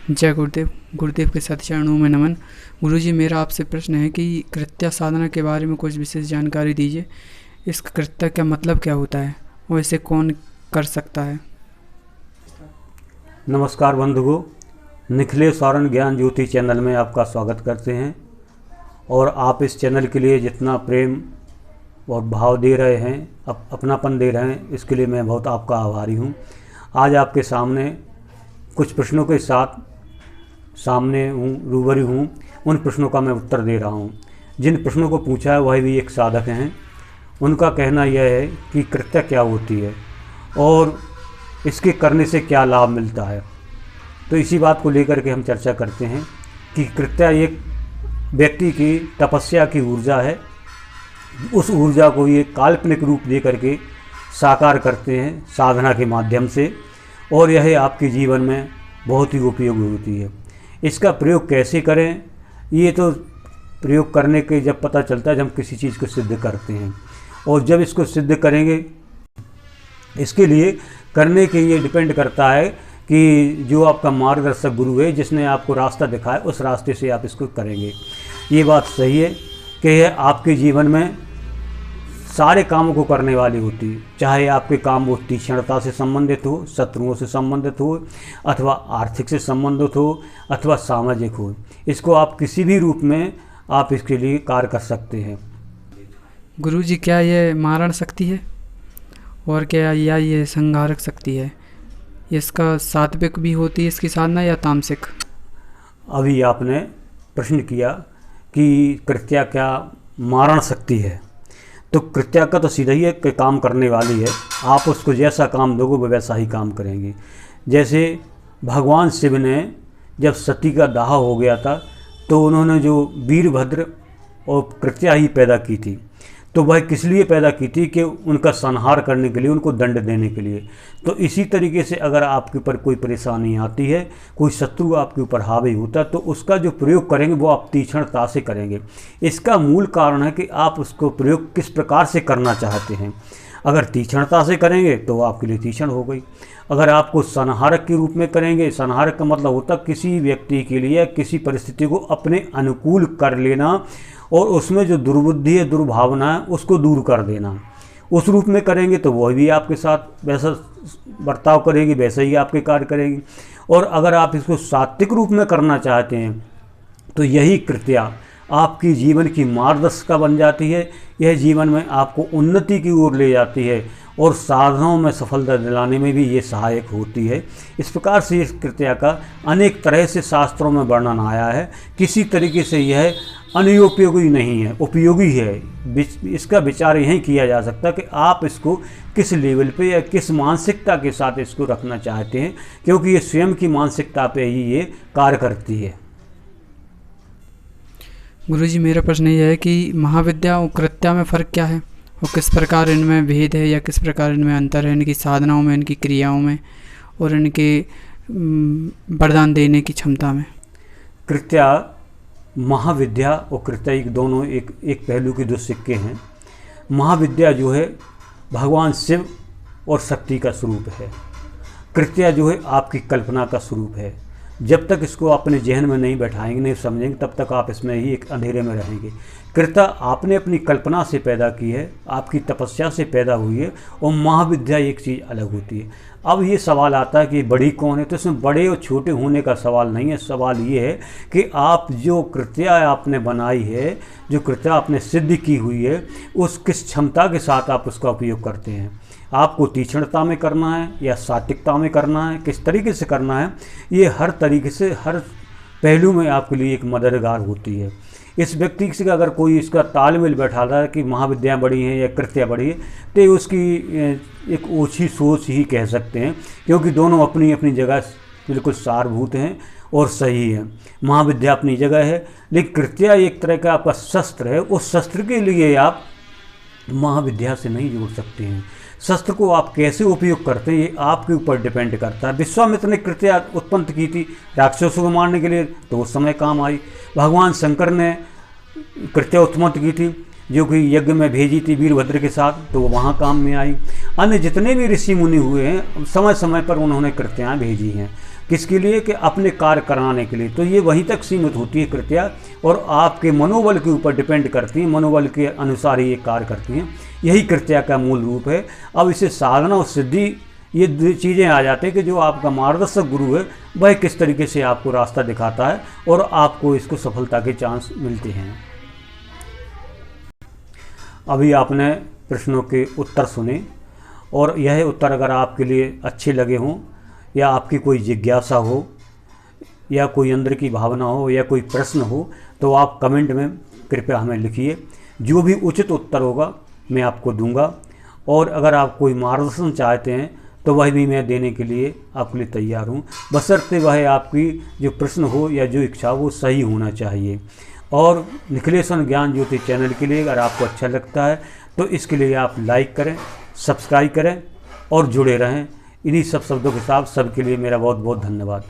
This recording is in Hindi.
जय गुरुदेव। गुरुदेव के सत चरणों में नमन। गुरुजी, मेरा आपसे प्रश्न है कि कृत्या साधना के बारे में कुछ विशेष जानकारी दीजिए। इस कृत्य का मतलब क्या होता है और इसे कौन कर सकता है? नमस्कार बंधुओं, निखिलेश सारण ज्ञान ज्योति चैनल में आपका स्वागत करते हैं। और आप इस चैनल के लिए जितना प्रेम और भाव दे रहे हैं, अपनापन दे रहे हैं, इसके लिए मैं बहुत आपका आभारी हूँ। आज आपके सामने कुछ प्रश्नों के साथ रूबरू हूँ। उन प्रश्नों का मैं उत्तर दे रहा हूँ। जिन प्रश्नों को पूछा है वह भी एक साधक हैं। उनका कहना यह है कि कृत्या क्या होती है और इसके करने से क्या लाभ मिलता है। तो इसी बात को लेकर के हम चर्चा करते हैं कि कृत्या एक व्यक्ति की तपस्या की ऊर्जा है। उस ऊर्जा को ये काल्पनिक रूप दे करके साकार करते हैं साधना के माध्यम से, और यह आपके जीवन में बहुत ही उपयोगी होती है। इसका प्रयोग कैसे करें, ये तो प्रयोग करने के जब पता चलता है जब हम किसी चीज़ को सिद्ध करते हैं। और जब इसको सिद्ध करेंगे, इसके लिए करने के ये डिपेंड करता है कि जो आपका मार्गदर्शक गुरु है, जिसने आपको रास्ता दिखाया, उस रास्ते से आप इसको करेंगे। ये बात सही है कि यह आपके जीवन में सारे कामों को करने वाली होती है। चाहे आपके काम वो तीक्ष्णता से संबंधित हो, शत्रुओं से संबंधित हो, अथवा आर्थिक से संबंधित हो, अथवा सामाजिक हो। इसको आप किसी भी रूप में आप इसके लिए कार्य कर सकते हैं। गुरुजी, क्या ये मारण शक्ति है और क्या या ये संहारक शक्ति है? इसका सात्विक भी होती है इसकी साधना या तामसिक? अभी आपने प्रश्न किया कि कृत्या क्या मारण शक्ति है, तो कृत्या का तो सीधा ही है कि काम करने वाली है। आप उसको जैसा काम दोगे वो वैसा ही काम करेंगे। जैसे भगवान शिव ने जब सती का दाह हो गया था, तो उन्होंने जो वीरभद्र और कृत्या ही पैदा की थी, तो वह किस लिए पैदा की थी कि उनका संहार करने के लिए, उनको दंड देने के लिए। तो इसी तरीके से अगर आपके ऊपर कोई परेशानी आती है, कोई शत्रु आपके ऊपर हावी होता है, तो उसका जो प्रयोग करेंगे वो आप तीक्ष्णता से करेंगे। इसका मूल कारण है कि आप उसको प्रयोग किस प्रकार से करना चाहते हैं। अगर तीक्ष्णता से करेंगे तो वो आपके लिए तीक्ष्ण हो गई। अगर आपको संहारक के रूप में करेंगे, संहारक का मतलब होता है किसी व्यक्ति के लिए किसी परिस्थिति को अपने अनुकूल कर लेना और उसमें जो दुर्बुद्धि है, दुर्भावना है, उसको दूर कर देना। उस रूप में करेंगे तो वह भी आपके साथ वैसा बर्ताव करेगी, वैसे ही आपके कार्य करेगी। और अगर आप इसको सात्विक रूप में करना चाहते हैं तो यही कृत्या आपकी जीवन की मार्गदर्शिका बन जाती है। यह जीवन में आपको उन्नति की ओर ले जाती है और साधनाओं में सफलता दिलाने में भी ये सहायक होती है। इस प्रकार से इस कृत्या का अनेक तरह से शास्त्रों में वर्णन आया है। किसी तरीके से यह अनुपयोगी नहीं है, उपयोगी है। इसका विचार यही किया जा सकता है कि आप इसको किस लेवल पे या किस मानसिकता के साथ इसको रखना चाहते हैं, क्योंकि ये स्वयं की मानसिकता पे ही ये कार्य करती है। गुरुजी, मेरा प्रश्न ये है कि महाविद्या और कृत्या में फ़र्क क्या है और किस प्रकार इनमें भेद है या किस प्रकार इनमें अंतर है, इनकी साधनाओं में, इनकी क्रियाओं में और इनके वरदान देने की क्षमता में? कृत्या, महाविद्या और कृत्या दोनों एक पहलू के दो सिक्के हैं। महाविद्या जो है भगवान शिव और शक्ति का स्वरूप है। कृत्या जो है आपकी कल्पना का स्वरूप है। जब तक इसको अपने जहन में नहीं बैठाएंगे, नहीं समझेंगे, तब तक आप इसमें ही एक अंधेरे में रहेंगे। कृत्या आपने अपनी कल्पना से पैदा की है, आपकी तपस्या से पैदा हुई है, और महाविद्या एक चीज़ अलग होती है। अब ये सवाल आता है कि बड़ी कौन है, तो इसमें बड़े और छोटे होने का सवाल नहीं है। सवाल ये है कि आप जो कृत्या आपने बनाई है, जो कृत्या आपने सिद्ध की हुई है, उस किस क्षमता के साथ आप उसका उपयोग करते हैं। आपको तीक्ष्णता में करना है या सात्विकता में करना है, किस तरीके से करना है, ये हर तरीके से हर पहलू में आपके लिए एक मददगार होती है। इस व्यक्ति से अगर कोई इसका तालमेल बैठा रहा है कि महाविद्या बड़ी हैं या कृत्या बड़ी है, तो उसकी एक ओछी सोच ही कह सकते हैं, क्योंकि दोनों अपनी अपनी जगह बिल्कुल सारभूत हैं और सही हैं। महाविद्या अपनी जगह है, लेकिन कृत्या एक तरह का आपका शस्त्र है। उस शस्त्र के लिए आप महाविद्या से नहीं जोड़ सकते हैं। शस्त्र को आप कैसे उपयोग करते हैं ये आपके ऊपर डिपेंड करता है। विश्वामित्र ने कृत्या उत्पन्न की थी राक्षसों को मारने के लिए, तो उस समय काम आई। भगवान शंकर ने कृत्या उत्पन्न की थी जो कि यज्ञ में भेजी थी वीरभद्र के साथ, तो वहाँ काम में आई। अन्य जितने भी ऋषि मुनि हुए हैं समय समय पर उन्होंने कृत्याएँ भेजी हैं। किसके लिए? कि अपने कार्य कराने के लिए। तो ये वहीं तक सीमित होती है कृत्या, और आपके मनोबल के ऊपर डिपेंड करती हैं, मनोबल के अनुसार ही ये कार्य करती हैं। यही कृत्या का मूल रूप है। अब इसे साधना और सिद्धि, ये दो चीज़ें आ जाते हैं कि जो आपका मार्गदर्शक गुरु है वह किस तरीके से आपको रास्ता दिखाता है और आपको इसको सफलता के चांस मिलते हैं। अभी आपने प्रश्नों के उत्तर सुने, और यह उत्तर अगर आपके लिए अच्छे लगे हों, या आपकी कोई जिज्ञासा हो, या कोई अंदर की भावना हो, या कोई प्रश्न हो, तो आप कमेंट में कृपया हमें लिखिए। जो भी उचित उत्तर होगा मैं आपको दूंगा। और अगर आप कोई मार्गदर्शन चाहते हैं तो वह भी मैं देने के लिए आपके लिए तैयार हूँ, बशर्ते वह आपकी जो प्रश्न हो या जो इच्छा हो वो सही होना चाहिए। और निखिलेश्वर ज्ञान ज्योति चैनल के लिए अगर आपको अच्छा लगता है तो इसके लिए आप लाइक करें, सब्सक्राइब करें और जुड़े रहें। इन्हीं सब शब्दों के साथ सबके लिए मेरा बहुत बहुत धन्यवाद।